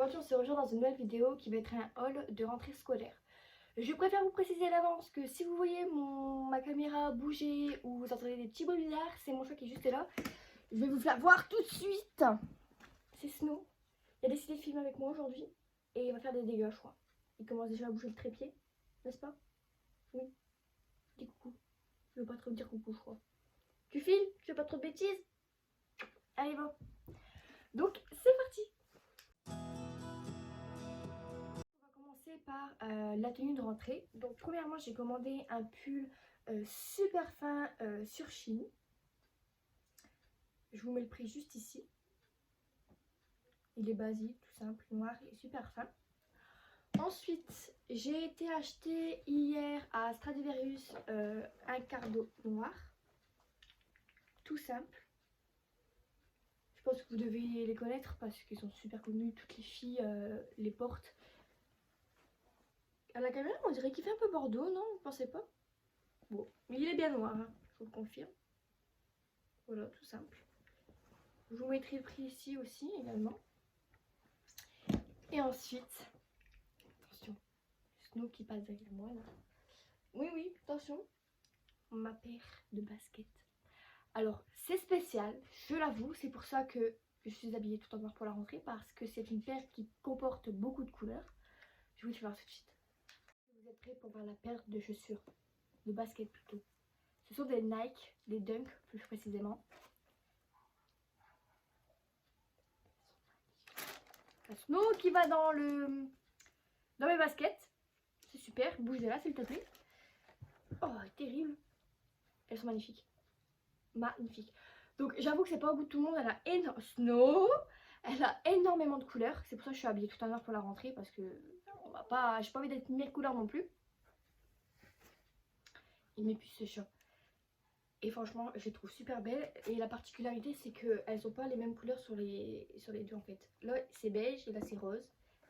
Aujourd'hui on se rejoint dans une nouvelle vidéo qui va être un haul de rentrée scolaire. Je préfère vous préciser à l'avance que si vous voyez ma caméra bouger ou vous entendez des petits bruits bizarres, c'est mon chat qui est juste là. Je vais vous faire voir tout de suite. C'est Snow. Il a décidé de filmer avec moi aujourd'hui et il va faire des dégâts je crois. Il commence déjà à bouger le trépied, n'est-ce pas? Oui. Dis coucou. Je veux pas trop te dire coucou je crois. Tu filmes? Tu fais pas trop de bêtises? Allez va. Donc c'est parti. Par la tenue de rentrée. Donc premièrement j'ai commandé un pull super fin sur Shein. Je vous mets le prix juste ici. Il est basique, tout simple, noir et super fin. Ensuite j'ai été acheter hier à Stradivarius un cardo noir. Tout simple. Je pense que vous devez les connaître parce qu'ils sont super connus. Toutes les filles les portent. À la caméra, on dirait qu'il fait un peu bordeaux, non? Vous pensez pas? Bon, mais il est bien noir, hein, je vous le confirme. Voilà, tout simple. Je vous mettrai le prix ici aussi, également. Et ensuite, attention, Snow qui passe derrière moi, là. Oui, oui, attention. Ma paire de baskets. Alors, c'est spécial, je l'avoue, c'est pour ça que je suis habillée tout en noir pour la rentrée, parce que c'est une paire qui comporte beaucoup de couleurs. Je vous le fais voir tout de suite. Vous êtes prêts pour voir la paire de chaussures, de baskets plutôt. Ce sont des Nike, des Dunk plus précisément. Snow qui va dans mes baskets. C'est super, bouge de là s'il te plaît. Oh, terrible. Elles sont magnifiques. Magnifiques. Donc j'avoue que c'est pas au goût de tout le monde. Snow, elle a énormément de couleurs. C'est pour ça que je suis habillée tout en noir pour la rentrée. Parce que on va pas. J'ai pas envie d'être mille couleurs non plus. Il m'épuise ce chat. Et franchement, je les trouve super belles. Et la particularité, c'est qu'elles n'ont pas les mêmes couleurs sur les deux en fait. Là, c'est beige et là, c'est rose.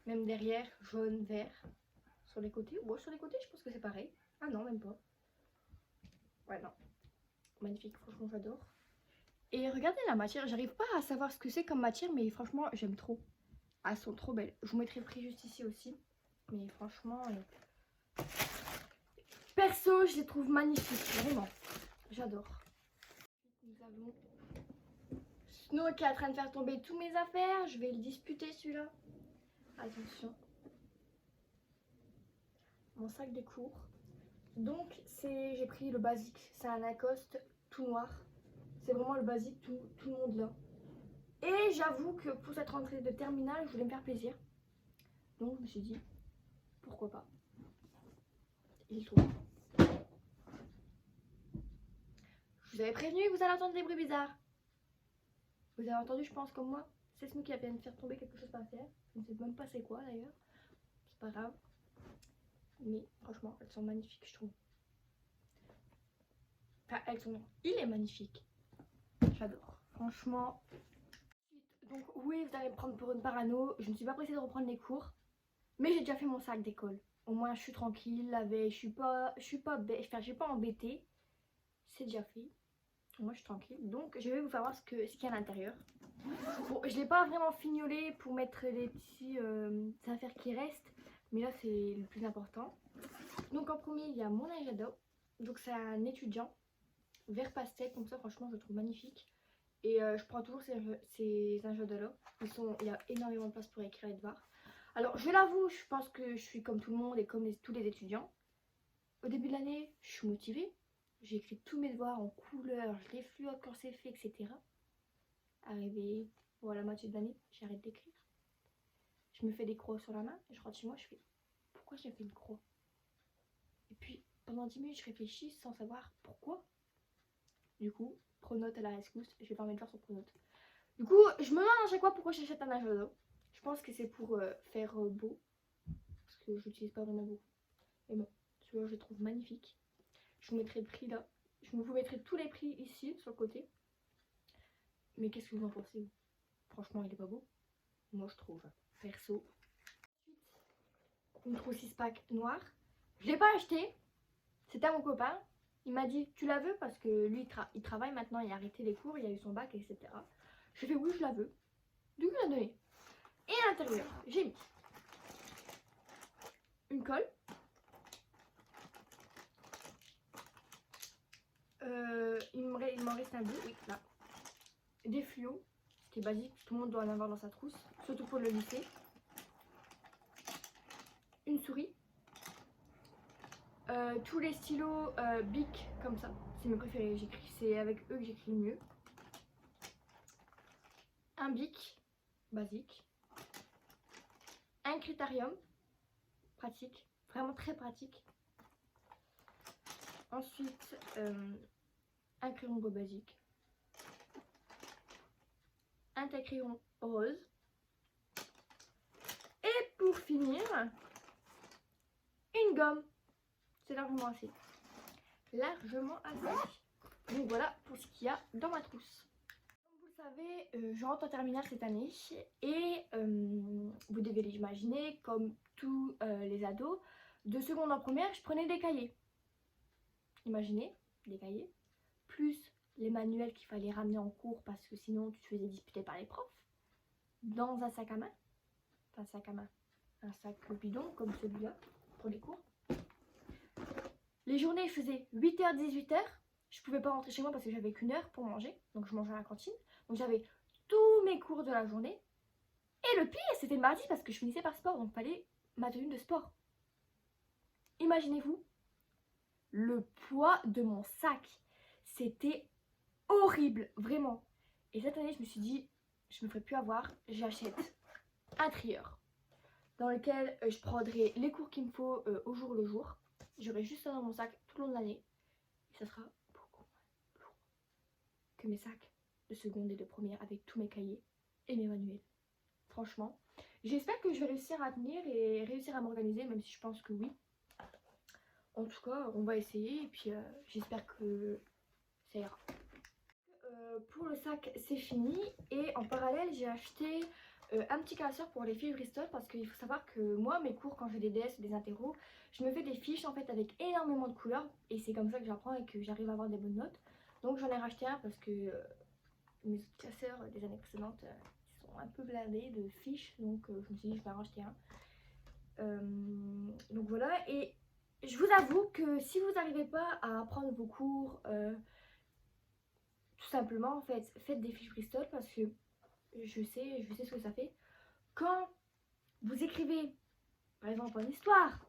Même derrière, jaune, vert. Sur les côtés. Ouais, sur les côtés, je pense que c'est pareil. Ah non, même pas. Ouais, non. Magnifique, franchement, j'adore. Et regardez la matière. J'arrive pas à savoir ce que c'est comme matière, mais franchement, j'aime trop. Elles sont trop belles. Je vous mettrai le prix juste ici aussi. Mais franchement, perso, je les trouve magnifiques. Vraiment. J'adore. Nous avons Snow qui est en train de faire tomber tous mes affaires. Je vais le disputer celui-là. Attention. Mon sac des cours. Donc j'ai pris le basique. C'est un Lacoste tout noir. C'est vraiment le basique, tout le monde là. Et j'avoue que pour cette rentrée de terminale, je voulais me faire plaisir. Donc je me suis dit, pourquoi pas. Il trouve. Je vous avais prévenu, vous allez entendre des bruits bizarres. Vous avez entendu, je pense, comme moi. C'est Snow qui vient de faire tomber quelque chose par terre. Je ne sais même pas c'est quoi d'ailleurs. C'est pas grave. Mais franchement, elles sont magnifiques, je trouve. Enfin, elles sont... Il est magnifique. J'adore. Franchement. Donc oui, vous allez me prendre pour une parano. Je ne suis pas pressée de reprendre les cours. Mais j'ai déjà fait mon sac d'école. Au moins, je suis tranquille. La veille, je suis pas embêtée. C'est déjà fait. Moi, je suis tranquille. Donc, je vais vous faire voir ce qu'il y a à l'intérieur. Bon, je l'ai pas vraiment fignolé pour mettre les petits affaires qui restent. Mais là, c'est le plus important. Donc, en premier, il y a mon agenda. Donc, c'est un étudiant. Vert pastel, comme ça, franchement, je le trouve magnifique. Et je prends toujours ces agendas-là. Il y a énormément de place pour écrire les devoirs. Alors, je l'avoue, je pense que je suis comme tout le monde et comme tous les étudiants. Au début de l'année, je suis motivée. J'ai écrit tous mes devoirs en couleur, je les fluote quand c'est fait, etc. Arrivé à la moitié de l'année, j'arrête d'écrire. Je me fais des croix sur la main et je rentre chez moi, je fais pourquoi j'ai fait une croix? Et puis, pendant 10 minutes, je réfléchis sans savoir pourquoi. Du coup, Pronote à la rescousse, je vais pas mettre sur Pronote. Du coup, je me demande à chaque fois pourquoi j'achète un agenda. Je pense que c'est pour faire beau. Parce que je l'utilise pas vraiment beaucoup. Mais bon, celui-là, je le trouve magnifique. Je vous mettrai le prix là. Je vous mettrai tous les prix ici, sur le côté. Mais qu'est-ce que vous en pensez? Franchement, il est pas beau. Moi, je trouve. Perso. Une trousse 6 pack noire. Je l'ai pas acheté. C'était à mon copain. Il m'a dit, tu la veux? Parce que lui, il travaille maintenant. Il a arrêté les cours. Il a eu son bac, etc. Je lui ai fait, oui, je la veux. Du coup, il l'a donné. Et à l'intérieur, j'ai mis une colle. Il m'en reste un bout, oui, là. Des fluos, ce qui est basique, tout le monde doit en avoir dans sa trousse, surtout pour le lycée. Une souris. Tous les stylos Bic comme ça, c'est mes préférés, c'est avec eux que j'écris le mieux. Un Bic basique. Un Critérium, pratique, vraiment très pratique. Ensuite, un crayon beau basique. Un crayon rose. Et pour finir, une gomme. C'est largement assez. Largement assez. Donc voilà pour ce qu'il y a dans ma trousse. Comme vous le savez, je rentre en terminale cette année. Et vous devez l'imaginer, comme tous les ados, de seconde en première, je prenais des cahiers. Imaginez, des cahiers. Plus les manuels qu'il fallait ramener en cours parce que sinon tu te faisais disputer par les profs. Dans un sac à main. Enfin, sac à main. Un sac bidon comme celui-là pour les cours. Les journées je faisais 8h, 18h. Je pouvais pas rentrer chez moi parce que j'avais qu'1 heure pour manger. Donc je mangeais à la cantine. Donc j'avais tous mes cours de la journée. Et le pire c'était le mardi parce que je finissais par sport. Donc il fallait ma tenue de sport. Imaginez-vous le poids de mon sac. C'était horrible, vraiment. Et cette année je me suis dit, je me ferai plus avoir. J'achète un trieur dans lequel je prendrai les cours qu'il me faut au jour le jour. J'aurai juste ça dans mon sac tout le long de l'année. Et ça sera beaucoup moins lourd que mes sacs de seconde et de première avec tous mes cahiers et mes manuels. Franchement, j'espère que je vais réussir à tenir et réussir à m'organiser, même si je pense que oui. En tout cas, on va essayer et puis j'espère que ça ira. Pour le sac, c'est fini. Et en parallèle, j'ai acheté un petit classeur pour les fiches Bristol parce qu'il faut savoir que moi mes cours quand j'ai des DS ou des interros, je me fais des fiches en fait avec énormément de couleurs et c'est comme ça que j'apprends et que j'arrive à avoir des bonnes notes. Donc j'en ai racheté un parce que mes autres classeurs des années précédentes sont un peu blindés de fiches, donc je me suis dit je vais en racheter un. Donc voilà, et je vous avoue que si vous n'arrivez pas à apprendre vos cours, tout simplement en fait faites des fiches Bristol parce que je sais ce que ça fait. Quand vous écrivez, par exemple en histoire,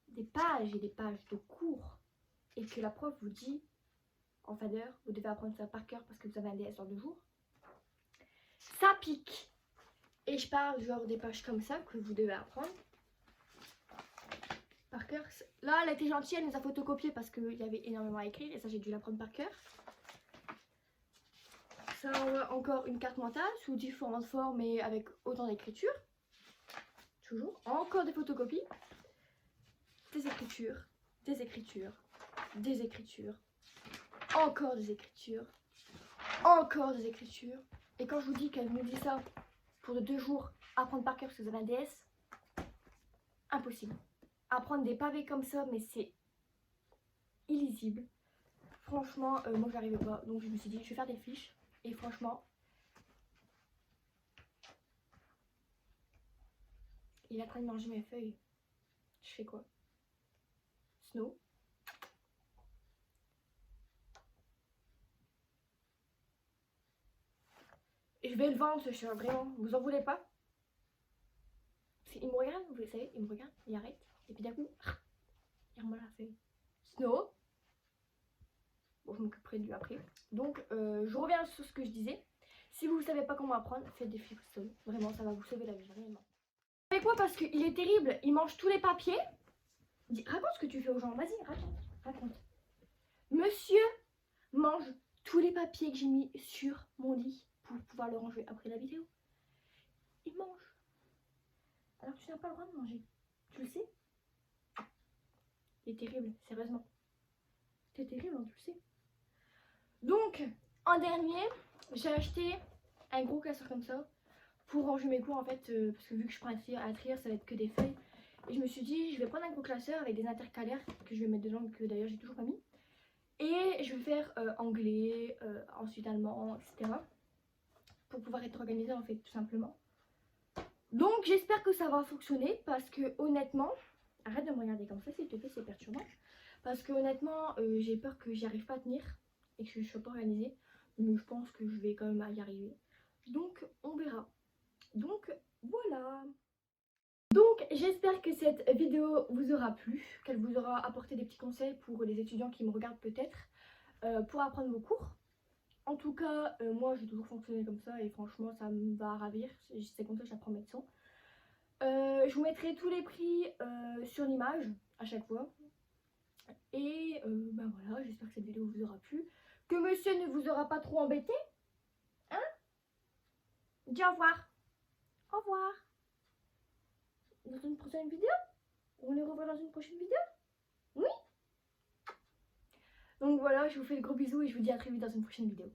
des pages et des pages de cours et que la prof vous dit en fin d'heure, vous devez apprendre ça par cœur parce que vous avez un DS dans 2 jours, ça pique. Et je parle genre des pages comme ça que vous devez apprendre par cœur. Là, elle a été gentille, elle nous a photocopié parce qu'il y avait énormément à écrire et ça j'ai dû l'apprendre par cœur. Ça, encore une carte mentale sous différentes formes et avec autant d'écriture. Toujours. Encore des photocopies. Des écritures. Des écritures. Des écritures. Encore des écritures. Encore des écritures. Et quand je vous dis qu'elle me dit ça pour 2 jours, apprendre par cœur parce que vous avez un DS, impossible. Apprendre des pavés comme ça, mais c'est illisible. Franchement, moi je n'arrivais pas. Donc je me suis dit, je vais faire des fiches. Et franchement, il est en train de manger mes feuilles. Je fais quoi? Snow. Et je vais le vendre ce chien, vraiment. Vous en voulez pas? Il me regarde, vous savez, il me regarde, il arrête. Et puis d'un coup, il remet la feuille. Snow. Bon, je m'occuperai de lui après. Donc, je reviens sur ce que je disais. Si vous ne savez pas comment apprendre, faites des fiches Bristol. Vraiment, ça va vous sauver la vie, réellement. Vous savez quoi? Parce qu'il est terrible. Il mange tous les papiers. Raconte ce que tu fais aux gens. Vas-y, raconte. Monsieur mange tous les papiers que j'ai mis sur mon lit pour pouvoir le ranger après la vidéo. Il mange. Alors tu n'as pas le droit de manger. Tu le sais? Il est terrible, sérieusement. C'est terrible, hein, tu le sais. Donc, en dernier, j'ai acheté un gros classeur comme ça pour ranger mes cours en fait, parce que vu que je prends à trier, ça va être que des feuilles. Et je me suis dit, je vais prendre un gros classeur avec des intercalaires que je vais mettre dedans, que d'ailleurs j'ai toujours pas mis. Et je vais faire anglais, ensuite allemand, etc. Pour pouvoir être organisée en fait, tout simplement. Donc j'espère que ça va fonctionner parce que honnêtement, arrête de me regarder comme ça s'il te plaît, c'est perturbant. Parce que honnêtement, j'ai peur que j'y arrive pas à tenir et que je ne sois pas organisée. Mais je pense que je vais quand même y arriver. Donc on verra. Donc voilà. Donc j'espère que cette vidéo vous aura plu, qu'elle vous aura apporté des petits conseils pour les étudiants qui me regardent peut-être, pour apprendre vos cours. En tout cas, moi j'ai toujours fonctionné comme ça et franchement ça me va ravir, c'est comme ça que j'apprends médecin. Je vous mettrai tous les prix sur l'image à chaque fois. Et ben voilà, j'espère que cette vidéo vous aura plu. Que monsieur ne vous aura pas trop embêté. Hein? Dis au revoir. Au revoir. Dans une prochaine vidéo? On les revoit dans une prochaine vidéo? Oui? Donc voilà, je vous fais de gros bisous et je vous dis à très vite dans une prochaine vidéo.